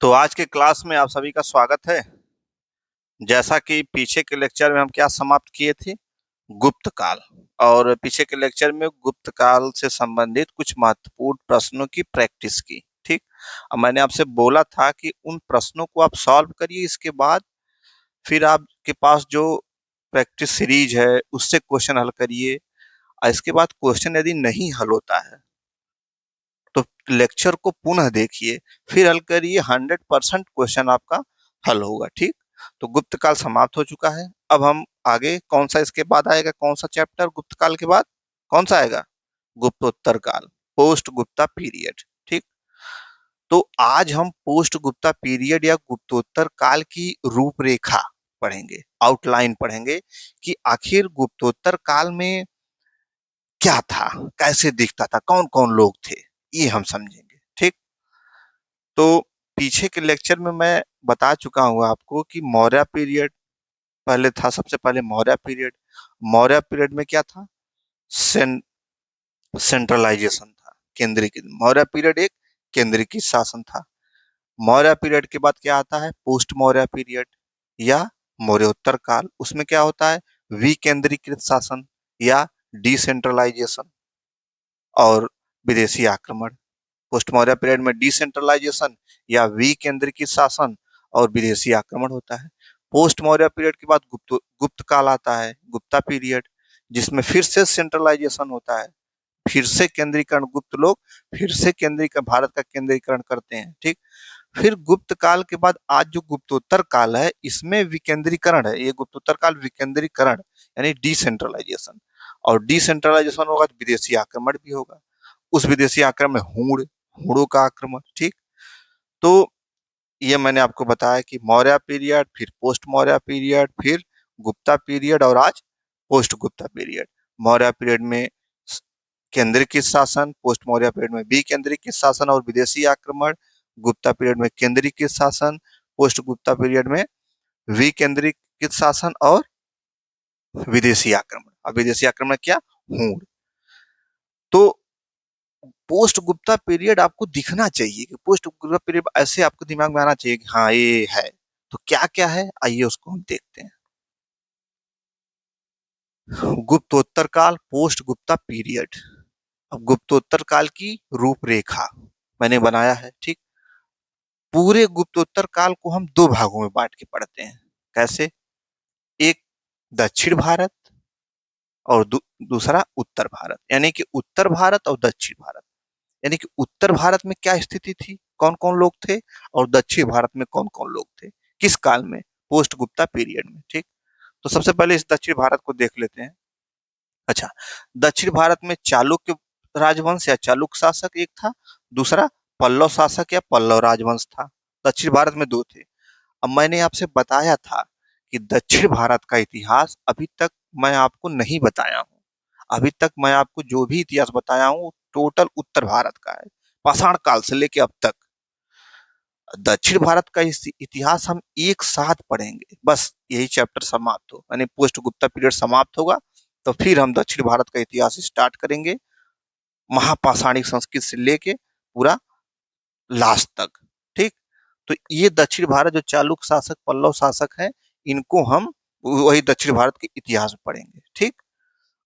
तो आज के क्लास में आप सभी का स्वागत है। जैसा कि पीछे के लेक्चर में हम क्या समाप्त किए थे, गुप्त काल। और पीछे के लेक्चर में गुप्त काल से संबंधित कुछ महत्वपूर्ण प्रश्नों की प्रैक्टिस की। ठीक। अब मैंने आपसे बोला था कि उन प्रश्नों को आप सॉल्व करिए, इसके बाद फिर आपके पास जो प्रैक्टिस सीरीज है उससे क्वेश्चन हल करिए। और इसके बाद क्वेश्चन यदि नहीं हल होता है तो लेक्चर को पुनः देखिए, फिर हल करिए। 100% क्वेश्चन आपका हल होगा। ठीक। तो गुप्त काल समाप्त हो चुका है। अब हम आगे कौन सा इसके बाद आएगा, कौन सा चैप्टर गुप्त काल के बाद कौन सा आएगा? गुप्तोत्तर काल, पोस्ट गुप्ता पीरियड। ठीक। तो आज हम पोस्ट गुप्ता पीरियड या गुप्तोत्तर काल की रूपरेखा पढ़ेंगे, आउटलाइन पढ़ेंगे कि आखिर गुप्तोत्तर काल में क्या था, कैसे दिखता था, कौन कौन लोग थे, ये हम समझेंगे। ठीक। तो पीछे के लेक्चर में मैं बता चुका हूँ आपको कि मौर्य पीरियड पहले था। सबसे पहले मौर्य पीरियड। मौर्य पीरियड में क्या था? सें, सेंट्रलाइजेशन था, केंद्रीकृत। मौर्य पीरियड एक केंद्रीकृत शासन था। मौर्य पीरियड के बाद क्या आता है? पोस्ट मौर्य पीरियड या मौर्योत्तर काल। उसमें क्या होता है? विकेंद्रीकृत शासन या डिसेंट्रलाइजेशन और विदेशी आक्रमण। पोस्ट मौर्य पीरियड में डिसेंट्रलाइजेशन या विकेंद्रीकृत शासन और विदेशी आक्रमण होता है। पोस्ट मौर्य पीरियड के बाद गुप्त काल आता है, गुप्ता पीरियड, जिसमें फिर से सेंट्रलाइजेशन होता है, फिर से केंद्रीकरण। गुप्त लोग फिर से केंद्रीकरण, भारत का केंद्रीकरण करते हैं। ठीक। फिर गुप्त काल के बाद आज जो गुप्तोत्तर काल है, इसमें विकेंद्रीकरण है। ये गुप्तोत्तर काल विकेंद्रीकरण यानी डिसेंट्रलाइजेशन, और डिसेंट्रलाइजेशन होगा तो विदेशी आक्रमण भी होगा। उस विदेशी आक्रमण में हूणों का आक्रमण। ठीक। तो ये मैंने आपको बताया कि मौर्य पीरियड, फिर पोस्ट मौर्य पीरियड, फिर गुप्ता पीरियड और आज post Gupta period. Maurya period में केंद्रीकृत शासन, पोस्ट मौर्य पीरियड में विकेंद्रीकृत शासन और विदेशी आक्रमण, गुप्ता पीरियड में केंद्रीकृत शासन, पोस्ट गुप्ता पीरियड में विकेंद्रीकृत शासन और विदेशी आक्रमण। अब विदेशी आक्रमण क्या? हूण। तो पोस्ट गुप्ता पीरियड आपको दिखना चाहिए कि पोस्ट गुप्ता पीरियड ऐसे आपको दिमाग में आना चाहिए कि हाँ ये है। तो क्या क्या है, आइए उसको हम देखते हैं। गुप्तोत्तर काल, पोस्ट गुप्ता पीरियड। अब गुप्तोत्तर काल की रूपरेखा मैंने बनाया है। ठीक। पूरे गुप्तोत्तर काल को हम दो भागों में बांट के पढ़ते हैं। कैसे? एक दक्षिण भारत और दूसरा उत्तर भारत, यानी कि उत्तर भारत और दक्षिण भारत। यानी कि उत्तर भारत में क्या स्थिति थी, कौन कौन लोग थे, और दक्षिण भारत में कौन कौन लोग थे, किस काल में? पोस्ट गुप्ता पीरियड में। ठीक। तो सबसे पहले इस दक्षिण भारत को देख लेते हैं। अच्छा, दक्षिण भारत में चालुक्य राजवंश या चालुक्य शासक एक था, दूसरा पल्लव शासक या पल्लव राजवंश था। दक्षिण भारत में दो थे। अब मैंने आपसे बताया था कि दक्षिण भारत का इतिहास अभी तक मैं आपको नहीं बताया हूँ। अभी तक मैं आपको जो भी इतिहास बताया हूँ टोटल उत्तर भारत का है, पाषाण काल से लेके अब तक। दक्षिण भारत का इतिहास हम एक साथ पढ़ेंगे, बस यही चैप्टर समाप्त हो, यानी पोस्ट गुप्ता पीरियड समाप्त होगा तो फिर हम दक्षिण भारत का इतिहास स्टार्ट करेंगे, महापाषाणिक संस्कृति से लेके पूरा लास्ट तक। ठीक। तो ये दक्षिण भारत जो चालुक्य शासक, पल्लव शासक है, इनको हम वही दक्षिण भारत के इतिहास में पढ़ेंगे। ठीक।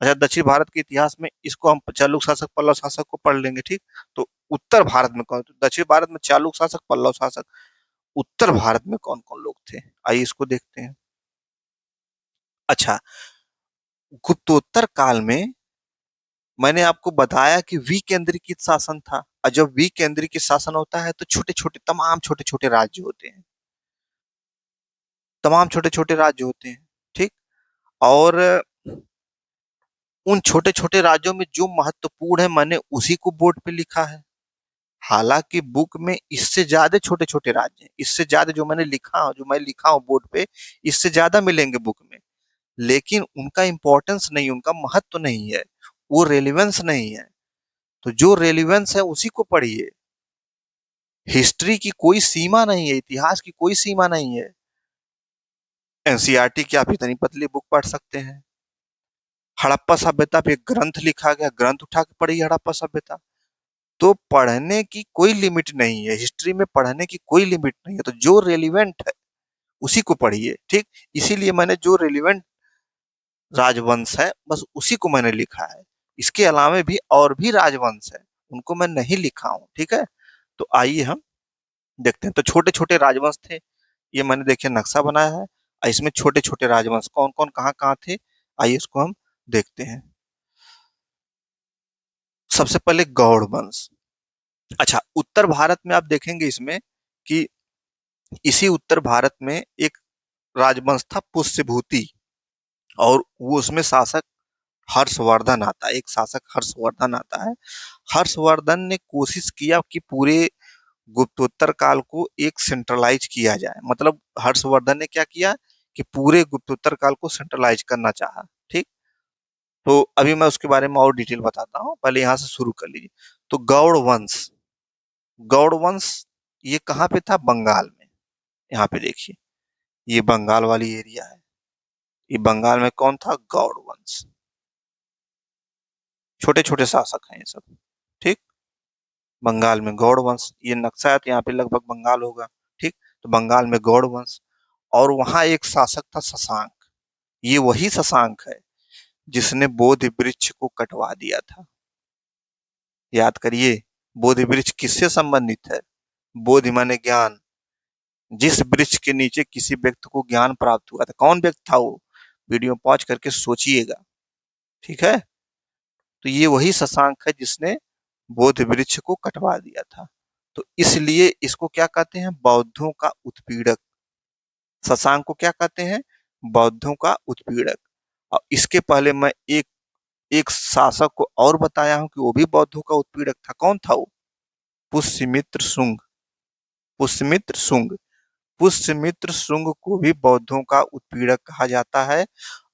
अच्छा, दक्षिण भारत के इतिहास में इसको हम चालुक्य शासक, पल्लव शासक को पढ़ लेंगे। ठीक। तो उत्तर भारत में कौन? दक्षिण भारत में चालुक्य शासक, पल्लव शासक। उत्तर भारत में कौन कौन लोग थे, आइए इसको देखते हैं। अच्छा, गुप्तोत्तर काल में मैंने आपको बताया कि विकेंद्रीकृत शासन था, और जब विकेंद्रीकृत शासन होता है तो छोटे छोटे, तमाम छोटे छोटे राज्य होते हैं, तमाम छोटे छोटे राज्य होते हैं। ठीक। और उन छोटे छोटे राज्यों में जो महत्वपूर्ण है मैंने उसी को बोर्ड पे लिखा है। हालांकि बुक में इससे ज्यादा छोटे छोटे राज्य हैं, इससे ज्यादा जो मैंने लिखा, जो मैं लिखा हूं बोर्ड पे, इससे ज्यादा मिलेंगे बुक में। लेकिन उनका इंपॉर्टेंस नहीं, उनका महत्व नहीं है, वो रेलिवेंस नहीं है। तो जो रेलिवेंस है उसी को पढ़िए। हिस्ट्री की कोई सीमा नहीं है, इतिहास की कोई सीमा नहीं है। एनसीईआरटी की आप इतनी पतली बुक पढ़ सकते हैं। हड़प्पा सभ्यता पे एक ग्रंथ लिखा गया, ग्रंथ उठा के पढ़िए हड़प्पा सभ्यता। तो पढ़ने की कोई लिमिट नहीं है, हिस्ट्री में पढ़ने की कोई लिमिट नहीं है, तो जो रेलिवेंट है उसी को पढ़िए, ठीक। इसीलिए मैंने जो रेलिवेंट राजवंश है बस उसी को मैंने लिखा है। इसके अलावा भी और भी राजवंश है, उनको मैं नहीं लिखा हूँ, ठीक है। तो आइए हम देखते हैं। तो छोटे छोटे राजवंश थे, ये मैंने देखिए नक्शा बनाया है, और इसमें छोटे छोटे राजवंश कौन कौन कहाँ कहाँ थे, आइए इसको हम देखते हैं। सबसे पहले गौड़ वंश। अच्छा, उत्तर भारत में आप देखेंगे इसमें कि इसी उत्तर भारत में एक राजवंश था पुष्यभूति, और वो उसमें शासक हर्षवर्धन आता है, एक शासक हर्षवर्धन आता है। हर्षवर्धन ने कोशिश किया कि पूरे गुप्तोत्तर काल को एक सेंट्रलाइज किया जाए, मतलब हर्षवर्धन ने क्या किया कि पूरे गुप्तोत्तर काल को सेंट्रलाइज करना चाहा, ठीक। तो अभी मैं उसके बारे में और डिटेल बताता हूँ, पहले यहाँ से शुरू कर लीजिए। तो गौड़ वंश, गौड़ वंश ये कहाँ पे था, बंगाल में। यहाँ पे देखिए, ये बंगाल वाली एरिया है, ये बंगाल में कौन था, गौड़ वंश। छोटे छोटे शासक हैं ये सब, ठीक। बंगाल में गौड़ वंश, ये नक्शा है तो यहाँ पे लगभग बंगाल होगा, ठीक। तो बंगाल में गौड़ वंश, और वहां एक शासक था शशांक। ये वही शशांक है जिसने बोधि वृक्ष को कटवा दिया था। याद करिए, बोधि वृक्ष किससे संबंधित है, बोधि माने ज्ञान। जिस वृक्ष के नीचे किसी व्यक्ति को ज्ञान प्राप्त हुआ था, कौन व्यक्ति था वो, वीडियो पॉज करके सोचिएगा, ठीक है। तो ये वही शशांक है जिसने बोधि वृक्ष को कटवा दिया था। तो इसलिए इसको क्या कहते हैं, बौद्धों का उत्पीड़क। शशांक को क्या कहते हैं, बौद्धों का उत्पीड़क। और इसके पहले मैं एक एक शासक को और बताया हूं कि वो भी बौद्धों का उत्पीड़क था, कौन था वो, पुष्यमित्र शुंग। पुष्यमित्र शुंग, पुष्यमित्र शुंग को भी बौद्धों का उत्पीड़क कहा जाता है,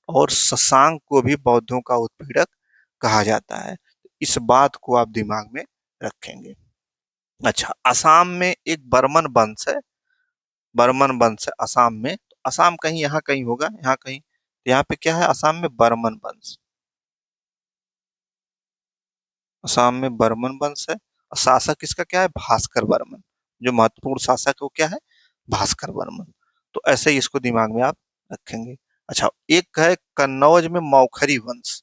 और शशांक को भी बौद्धों का उत्पीड़क कहा जाता है। इस बात को आप दिमाग में रखेंगे। अच्छा, असम में एक बर्मन वंश है, बर्मन वंश है असम में। तो असम कहीं यहाँ कहीं होगा, यहाँ कहीं, यहाँ पे क्या है, असम में बर्मन वंश, असम में बर्मन वंश है। और शासक इसका क्या है, भास्कर वर्मन। जो महत्वपूर्ण शासक है वो क्या है, भास्कर वर्मन। तो ऐसे ही इसको दिमाग में आप रखेंगे। अच्छा, एक है कन्नौज में मौखरी वंश।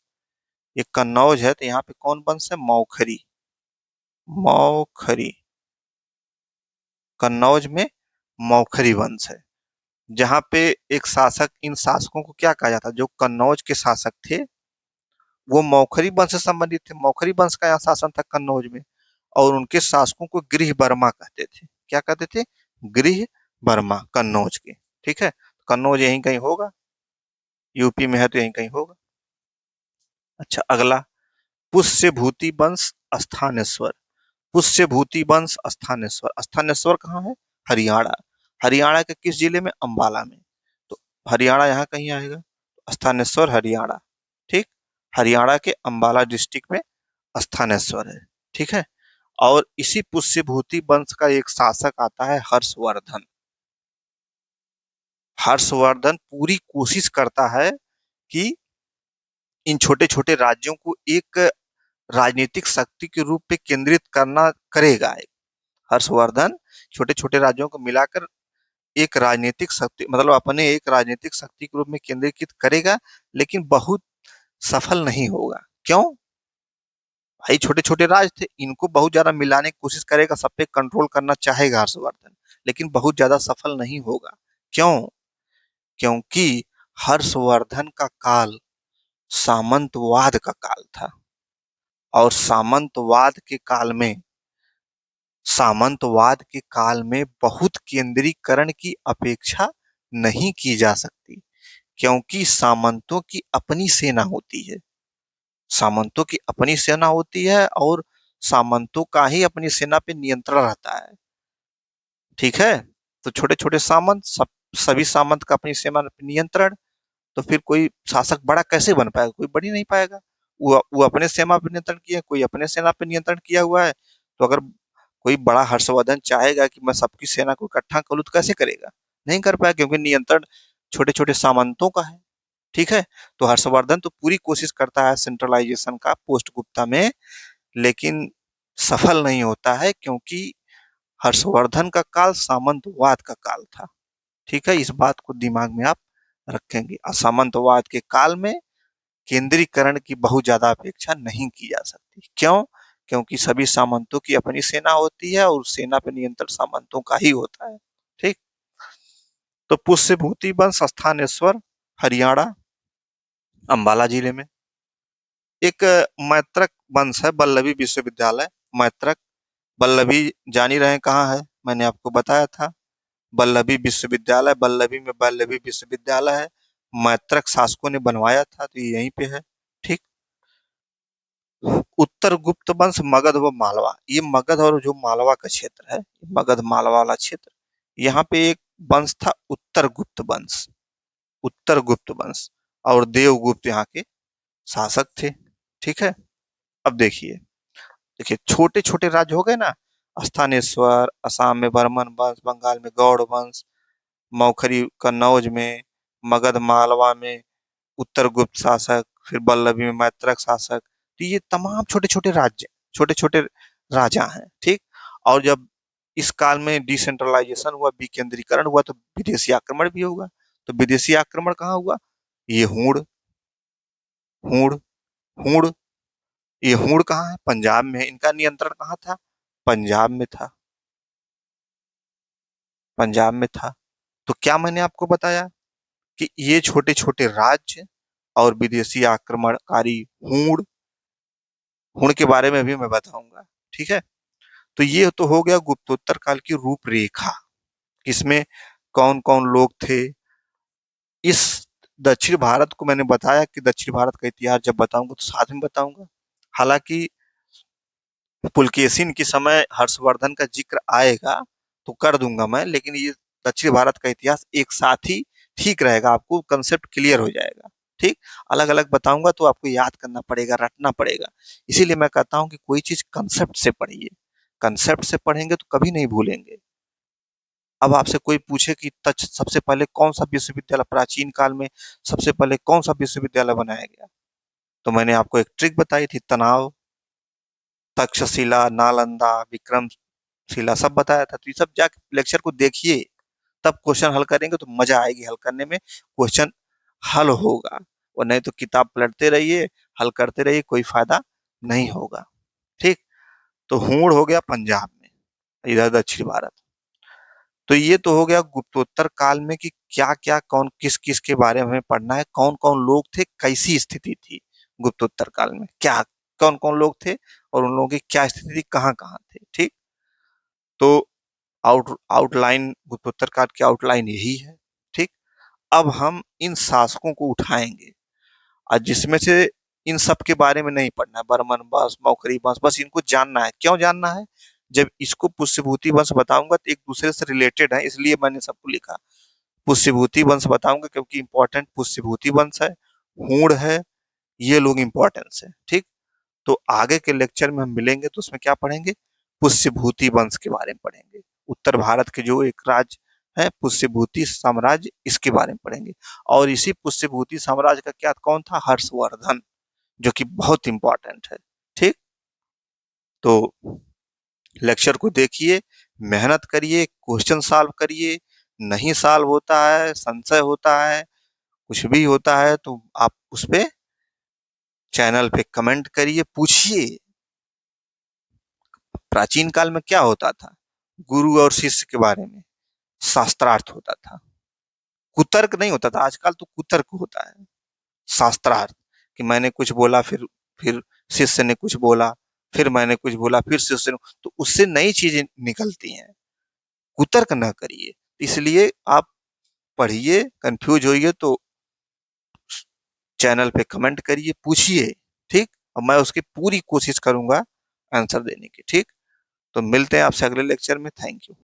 ये कन्नौज है तो यहाँ पे कौन वंश है, मौखरी। मौखरी, कन्नौज में मौखरी वंश है, जहाँ पे एक शासक, इन शासकों को क्या कहा जाता है, जो कन्नौज के शासक थे वो मौखरी वंश से संबंधित थे। मौखरी वंश का यहाँ शासन था कन्नौज में, और उनके शासकों को गृह बर्मा कहते थे। क्या कहते थे, गृह बर्मा, कन्नौज के, ठीक है। कन्नौज यहीं कहीं होगा, यूपी में है तो यहीं कहीं होगा। अच्छा, अगला पुष्यभूति वंश स्थानेश्वर। पुष्यभूति वंश स्थानेश्वर, स्थानेश्वर कहाँ है, हरियाणा। हरियाणा के किस जिले में, अंबाला में। तो हरियाणा यहाँ कहीं आएगा, स्थानेश्वर हरियाणा, ठीक। हरियाणा के अंबाला डिस्ट्रिक्ट में स्थानेश्वर है, ठीक है। और इसी पुष्यभूति वंश का एक शासक आता है हर्षवर्धन। हर्षवर्धन पूरी कोशिश करता है कि इन छोटे छोटे राज्यों को एक राजनीतिक शक्ति के रूप में केंद्रित करना करेगा। हर्षवर्धन छोटे छोटे राज्यों को मिलाकर एक राजनीतिक शक्ति, मतलब अपने एक राजनीतिक शक्ति के रूप में केंद्रीकृत करेगा, लेकिन बहुत सफल नहीं होगा। क्यों, भाई छोटे छोटे राज थे, इनको बहुत ज्यादा मिलाने की कोशिश करेगा, सब पे कंट्रोल करना चाहेगा हर्षवर्धन, लेकिन बहुत ज्यादा सफल नहीं होगा। क्यों, क्योंकि हर्षवर्धन का काल सामंतवाद का काल था, और सामंतवाद के काल में बहुत केंद्रीकरण की अपेक्षा नहीं की जा सकती, क्योंकि सामंतों की अपनी सेना होती है। सामंतों की अपनी सेना होती है, और सामंतों का ही अपनी सेना पे नियंत्रण रहता है, ठीक है। तो छोटे छोटे सामंत, सभी सामंत का अपनी सेना पे नियंत्रण, तो फिर कोई शासक बड़ा कैसे बन पाएगा, कोई बन ही नहीं पाएगा। वो अपने सेना पे नियंत्रण किया, कोई अपने सेना पे नियंत्रण किया हुआ है। तो अगर कोई बड़ा हर्षवर्धन चाहेगा कि मैं सबकी सेना को इकट्ठा करूं, तो कैसे करेगा, नहीं कर पाएगा, क्योंकि नियंत्रण छोटे छोटे सामंतों का है, ठीक है। तो हर्षवर्धन तो पूरी कोशिश करता है सेंट्रलाइजेशन का पोस्ट गुप्ता में, लेकिन सफल नहीं होता है, क्योंकि हर्षवर्धन का काल सामंतवाद का काल था। ठीक है, इस बात को दिमाग में आप रखेंगे। सामंतवाद के काल में केंद्रीकरण की बहुत ज्यादा अपेक्षा नहीं की जा सकती। क्यों? क्योंकि सभी सामंतों की अपनी सेना होती है और सेना पर नियंत्रण सामंतों का ही होता है। ठीक। तो पुष्यभूति वंश स्थानेश्वर, हरियाणा, अंबाला जिले में। एक मैत्रक वंश है, वल्लभी विश्वविद्यालय, मैत्रक। वल्लभी जान ही रहे हैं कहाँ है, मैंने आपको बताया था। वल्लभी विश्वविद्यालय, वल्लभी में वल्लभी विश्वविद्यालय है। मैत्रक शासकों ने बनवाया था, तो ये यहीं पे है। ठीक। उत्तर गुप्त वंश, मगध व मालवा। ये मगध और जो मालवा का क्षेत्र है, मगध मालवा वाला क्षेत्र, यहाँ पे एक वंश था उत्तर गुप्त वंश। उत्तर गुप्त वंश। और देवगुप्त यहाँ के शासक थे। ठीक है। अब देखिए, छोटे छोटे राज्य हो गए ना, स्थानेश्वर, असम में बर्मन वंश, बंगाल में गौड़ वंश, मौखरी कन्नौज में, मगध मालवा में उत्तर गुप्त शासक, फिर वल्लभी में मैत्रक शासक। तो ये तमाम छोटे छोटे राज्य, छोटे छोटे राजा हैं। ठीक। और जब इस काल में डिसेंट्रलाइजेशन हुआ, विकेंद्रीकरण हुआ, तो विदेशी आक्रमण भी होगा। तो विदेशी आक्रमण कहाँ हुआ? ये हूण, हूण, हूण। ये हूण कहाँ है? पंजाब में है। इनका नियंत्रण कहाँ था? पंजाब में था। पंजाब में था। तो क्या मैंने आपको बताया कि ये छोटे छोटे राज्य और विदेशी आक्रमणकारी हूण, हूण के बारे में भी मैं बताऊंगा। ठीक है। तो ये तो हो गया गुप्तोत्तर काल की रूपरेखा, इसमें कौन कौन लोग थे। इस दक्षिण भारत को मैंने बताया कि दक्षिण भारत का इतिहास जब बताऊंगा तो साथ में बताऊंगा। हालांकि पुलकेशिन के समय हर्षवर्धन का जिक्र आएगा तो कर दूंगा मैं, लेकिन ये दक्षिण भारत का इतिहास एक साथ ही ठीक रहेगा, आपको कंसेप्ट क्लियर हो जाएगा। ठीक। अलग अलग बताऊंगा तो आपको याद करना पड़ेगा, रटना पड़ेगा। इसीलिए मैं कहता हूं कि कोई चीज कंसेप्ट से पढ़िए। कंसेप्ट से पढ़ेंगे तो कभी नहीं भूलेंगे। अब आपसे कोई पूछे कि तच सबसे पहले कौन सा विश्वविद्यालय प्राचीन काल में, सबसे पहले कौन सा विश्वविद्यालय बनाया गया, तो मैंने आपको एक ट्रिक बताई थी, तनाव, तक्षशिला, नालंदा, विक्रमशिला, सब बताया था। तो ये सब जाके लेक्चर को देखिए, तब क्वेश्चन हल करेंगे तो मजा आएगी हल करने में, क्वेश्चन हल होगा। और नहीं तो किताब पलटते रहिए, हल करते रहिए, कोई फायदा नहीं होगा। ठीक। तो हूण हो गया पंजाब में, इधर दक्षिण भारत। तो ये तो हो गया गुप्तोत्तर काल में कि क्या क्या कौन किस किस के बारे में हमें पढ़ना है, कौन कौन लोग थे, कैसी स्थिति थी गुप्तोत्तर काल में, क्या कौन कौन लोग थे और उन लोगों की क्या स्थिति थी, कहाँ कहाँ थे। ठीक। तो आउटलाइन, गुप्तोत्तर काल की आउटलाइन यही है। ठीक। अब हम इन शासकों को उठाएंगे, और जिसमें से इन सब के बारे में नहीं पढ़ना है, बर्मन वंश, मौखरी वंश, बस इनको जानना है। क्यों जानना है? जब इसको पुष्यभूति वंश बताऊंगा तो एक दूसरे से रिलेटेड है, इसलिए मैंने सबको लिखा। पुष्यभूति वंश बताऊंगा क्योंकि इंपॉर्टेंट पुष्यभूति वंश है, हूण है, ये लोग इंपॉर्टेंस है। ठीक। तो आगे के लेक्चर में हम मिलेंगे तो उसमें क्या पढ़ेंगे? पुष्यभूति वंश के बारे में पढ़ेंगे। उत्तर भारत के जो एक राज्य है पुष्यभूति साम्राज्य, इसके बारे में पढ़ेंगे। और इसी पुष्यभूति साम्राज्य का क्या कौन था? हर्षवर्धन, जो कि बहुत इंपॉर्टेंट है। ठीक। तो लेक्चर को देखिए, मेहनत करिए, क्वेश्चन सॉल्व करिए। नहीं सॉल्व होता है, संशय होता है, कुछ भी होता है, तो आप उस पे चैनल पे कमेंट करिए, पूछिए। प्राचीन काल में क्या होता था? गुरु और शिष्य के बारे में शास्त्रार्थ होता था, कुतर्क नहीं होता था। आजकल तो कुतर्क होता है। शास्त्रार्थ, कि मैंने कुछ बोला, फिर शिष्य ने कुछ बोला, फिर मैंने कुछ बोला, फिर शिष्य ने, तो उससे नई चीजें निकलती हैं। कुतर्क ना करिए। इसलिए आप पढ़िए, कंफ्यूज होइए तो चैनल पे कमेंट करिए, पूछिए। ठीक। और मैं उसकी पूरी कोशिश करूंगा आंसर देने की। ठीक। तो मिलते हैं आपसे अगले लेक्चर में। Thank you.